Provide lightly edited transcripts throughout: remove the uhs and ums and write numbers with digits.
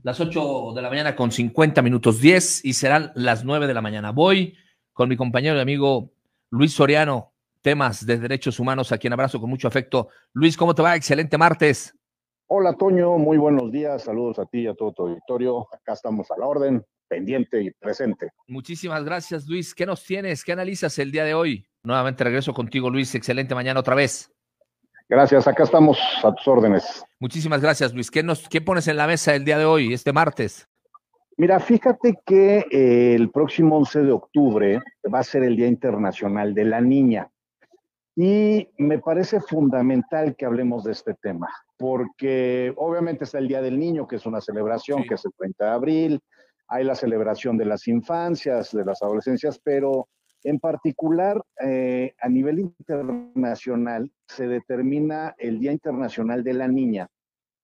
las 8 de la mañana con 50 minutos 10 y serán las 9 de la mañana. Voy con mi compañero y amigo Luis Soriano, temas de derechos humanos, a quien abrazo con mucho afecto. Luis, ¿cómo te va? Excelente martes. Hola Toño, muy buenos días, saludos a ti y a todo tu auditorio. Acá estamos a la orden, pendiente y presente. Muchísimas gracias, Luis. ¿Qué nos tienes? ¿Qué analizas el día de hoy? Nuevamente regreso contigo, Luis. Excelente mañana otra vez. Gracias, acá estamos a tus órdenes. Muchísimas gracias, Luis. ¿Qué pones en la mesa el día de hoy, este martes? Mira, fíjate que el próximo 11 de octubre va a ser el Día Internacional de la Niña y me parece fundamental que hablemos de este tema, porque obviamente está el Día del Niño, que es una celebración, que es el 30 de abril, hay la celebración de las infancias, de las adolescencias, pero en particular a nivel internacional se determina el Día Internacional de la Niña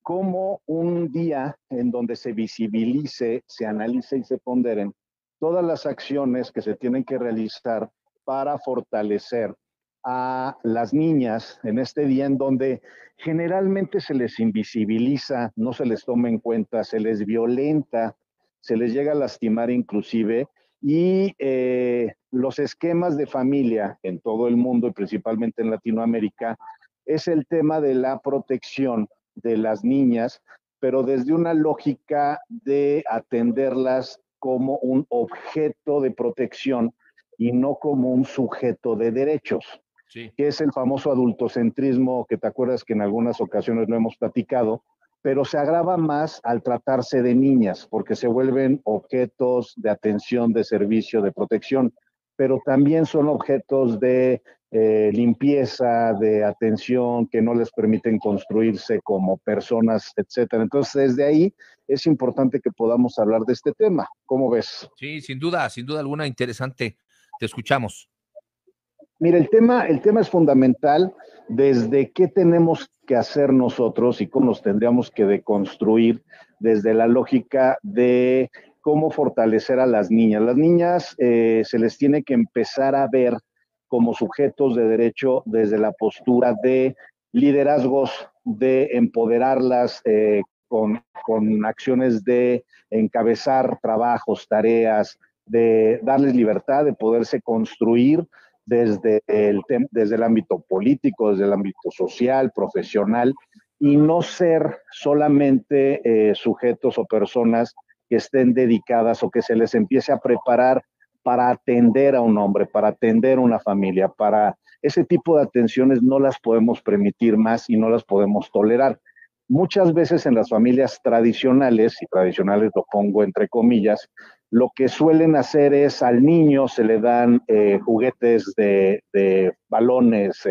como un día en donde se visibilice, se analice y se ponderen todas las acciones que se tienen que realizar para fortalecer a las niñas en este día en donde generalmente se les invisibiliza, no se les toma en cuenta, se les violenta, se les llega a lastimar inclusive, y los esquemas de familia en todo el mundo y principalmente en Latinoamérica es el tema de la protección de las niñas, pero desde una lógica de atenderlas como un objeto de protección y no como un sujeto de derechos, Sí. que es el famoso adultocentrismo que te acuerdas que en algunas ocasiones lo hemos platicado, pero se agrava más al tratarse de niñas, porque se vuelven objetos de atención, de servicio, de protección, pero también son objetos de limpieza, de atención, que no les permiten construirse como personas, etcétera. Entonces, desde ahí es importante que podamos hablar de este tema. ¿Cómo ves? Sí, sin duda alguna, interesante. Te escuchamos. Mira, el tema es fundamental desde qué tenemos que hacer nosotros y cómo nos tendríamos que deconstruir desde la lógica de cómo fortalecer a las niñas. Las niñas se les tiene que empezar a ver como sujetos de derecho desde la postura de liderazgos, de empoderarlas con acciones de encabezar trabajos, tareas, de darles libertad de poderse construir desde el ámbito político, desde el ámbito social, profesional, y no ser solamente sujetos o personas que estén dedicadas o que se les empiece a preparar para atender a un hombre, para atender a una familia, para ese tipo de atenciones no las podemos permitir más y no las podemos tolerar. Muchas veces en las familias tradicionales, y tradicionales lo pongo entre comillas, lo que suelen hacer es al niño se le dan juguetes de balones,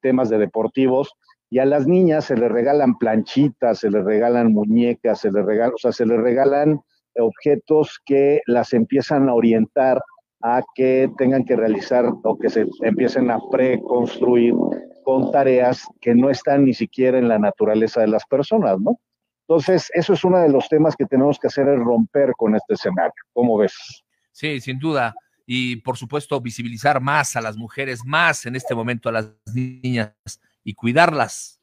temas de deportivos, y a las niñas se les regalan planchitas, se les regalan muñecas, o sea, se les regalan objetos que las empiezan a orientar a que tengan que realizar o que se empiecen a preconstruir con tareas que no están ni siquiera en la naturaleza de las personas, ¿no? Entonces, eso es uno de los temas que tenemos que hacer, es romper con este escenario. ¿Cómo ves? Sí, sin duda. Y por supuesto, visibilizar más a las mujeres, más en este momento a las niñas y cuidarlas.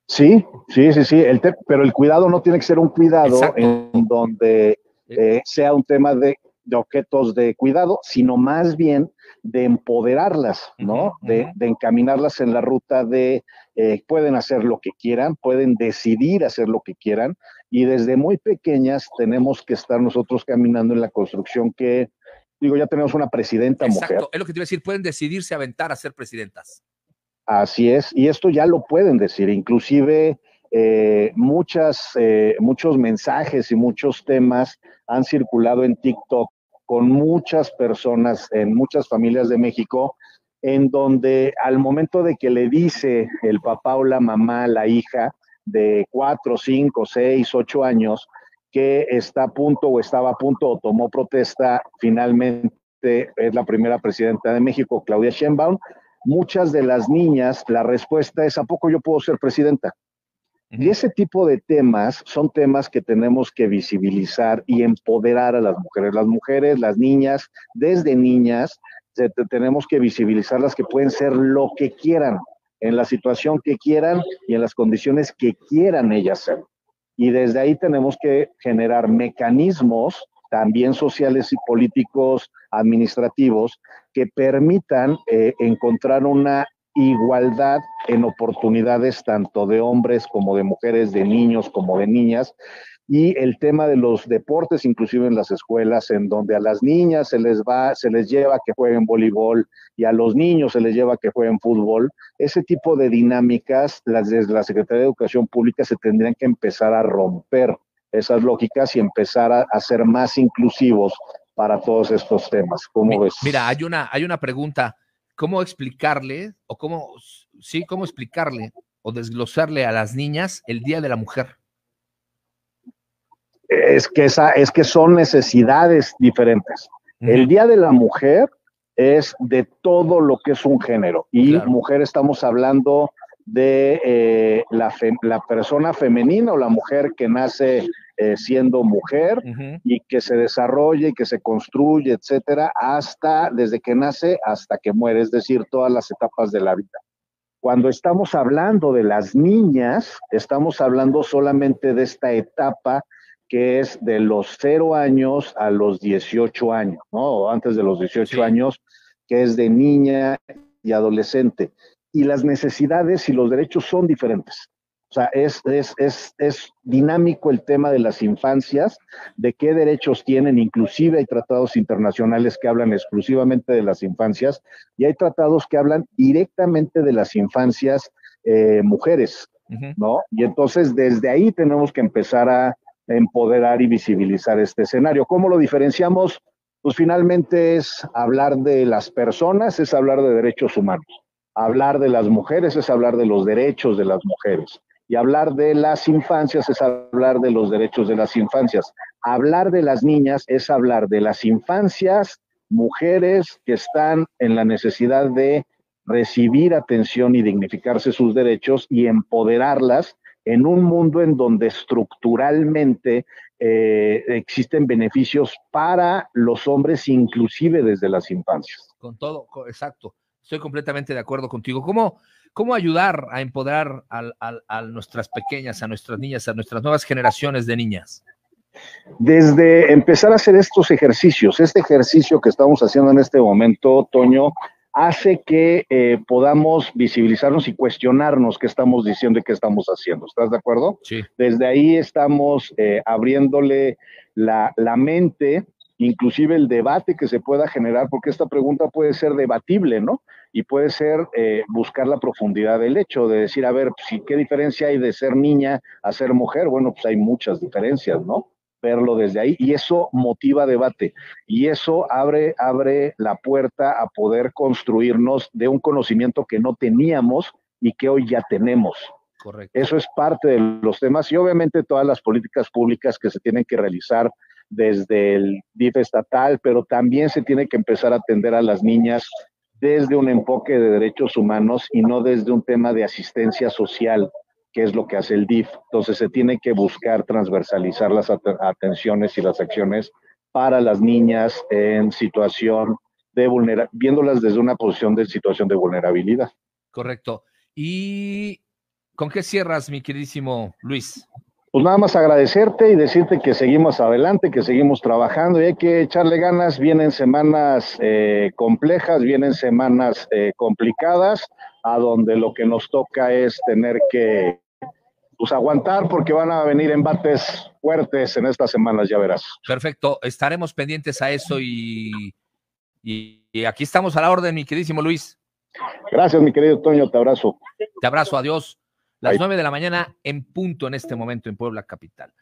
Sí, sí, sí, sí, pero el cuidado no tiene que ser un cuidado Exacto. en donde sea un tema de objetos de cuidado, sino más bien de empoderarlas, ¿no? De encaminarlas en la ruta de pueden hacer lo que quieran, pueden decidir hacer lo que quieran, y desde muy pequeñas tenemos que estar nosotros caminando en la construcción que, digo, ya tenemos una presidenta mujer. Exacto, es lo que te iba a decir, pueden decidirse aventar a ser presidentas. Así es, y esto ya lo pueden decir, inclusive muchos mensajes y muchos temas han circulado en TikTok con muchas personas en muchas familias de México, en donde al momento de que le dice el papá o la mamá a la hija de 4, 5, 6, 8 años que está a punto o estaba a punto o tomó protesta, finalmente es la primera presidenta de México, Claudia Sheinbaum, muchas de las niñas, la respuesta es: ¿a poco yo puedo ser presidenta? Y ese tipo de temas son temas que tenemos que visibilizar y empoderar a las mujeres. Las mujeres, las niñas, desde niñas, tenemos que visibilizarlas que pueden ser lo que quieran, en la situación que quieran y en las condiciones que quieran ellas ser. y desde ahí tenemos que generar mecanismos también sociales y políticos, administrativos, que permitan encontrar una igualdad en oportunidades tanto de hombres como de mujeres, de niños como de niñas, y el tema de los deportes, inclusive en las escuelas, en donde a las niñas se les lleva que jueguen voleibol y a los niños se les lleva que jueguen fútbol. Ese tipo de dinámicas, desde la Secretaría de Educación Pública se tendrían que empezar a romper esas lógicas y empezar a ser más inclusivos para todos estos temas. ¿Cómo ves? Mira, hay una pregunta. ¿Cómo explicarle cómo explicarle o desglosarle a las niñas el Día de la Mujer? Es que son necesidades diferentes. El Día de la Mujer es de todo lo que es un género. Y claro, mujer estamos hablando de la persona femenina o la mujer que nace siendo mujer y que se desarrolla y que se construye, etcétera, desde que nace hasta que muere, es decir, todas las etapas de la vida. Cuando estamos hablando de las niñas, estamos hablando solamente de esta etapa que es de los 0 años a los 18 años, ¿no? O antes de los 18 años, que es de niña y adolescente. Y las necesidades y los derechos son diferentes. O sea, es dinámico el tema de las infancias, de qué derechos tienen. Inclusive hay tratados internacionales que hablan exclusivamente de las infancias y hay tratados que hablan directamente de las infancias mujeres, ¿no? Y entonces desde ahí tenemos que empezar a empoderar y visibilizar este escenario. ¿Cómo lo diferenciamos? Pues finalmente es hablar de las personas, es hablar de derechos humanos. Hablar de las mujeres es hablar de los derechos de las mujeres. Y hablar de las infancias es hablar de los derechos de las infancias. Hablar de las niñas es hablar de las infancias, mujeres que están en la necesidad de recibir atención y dignificarse sus derechos y empoderarlas en un mundo en donde estructuralmente existen beneficios para los hombres, inclusive desde las infancias. Con todo, exacto. Estoy completamente de acuerdo contigo. ¿Cómo ayudar a empoderar a nuestras pequeñas, a nuestras niñas, a nuestras nuevas generaciones de niñas? Desde empezar a hacer estos ejercicios, este ejercicio que estamos haciendo en este momento, Toño, hace que podamos visibilizarnos y cuestionarnos qué estamos diciendo y qué estamos haciendo. ¿Estás de acuerdo? Sí. Desde ahí estamos abriéndole la mente, inclusive el debate que se pueda generar, porque esta pregunta puede ser debatible, ¿no? Y puede ser buscar la profundidad del hecho, de decir, a ver, pues, ¿qué diferencia hay de ser niña a ser mujer? Bueno, pues hay muchas diferencias, ¿no? Verlo desde ahí, y eso motiva debate, y eso abre la puerta a poder construirnos de un conocimiento que no teníamos y que hoy ya tenemos. Correcto. Eso es parte de los temas, y obviamente todas las políticas públicas que se tienen que realizar desde el DIF estatal, pero también se tiene que empezar a atender a las niñas desde un enfoque de derechos humanos y no desde un tema de asistencia social, que es lo que hace el DIF. Entonces se tiene que buscar transversalizar las atenciones y las acciones para las niñas en situación de vulnerabilidad, viéndolas desde una posición de situación de vulnerabilidad. Correcto. ¿Y con qué cierras, mi queridísimo Luis? Pues nada más agradecerte y decirte que seguimos adelante, que seguimos trabajando y hay que echarle ganas. Vienen semanas complejas, vienen semanas complicadas, a donde lo que nos toca es tener que aguantar, porque van a venir embates fuertes en estas semanas, ya verás. Perfecto, estaremos pendientes a eso y aquí estamos a la orden, mi queridísimo Luis. Gracias, mi querido Toño, te abrazo. Te abrazo, adiós. Las 9 de la mañana en punto en este momento en Puebla capital.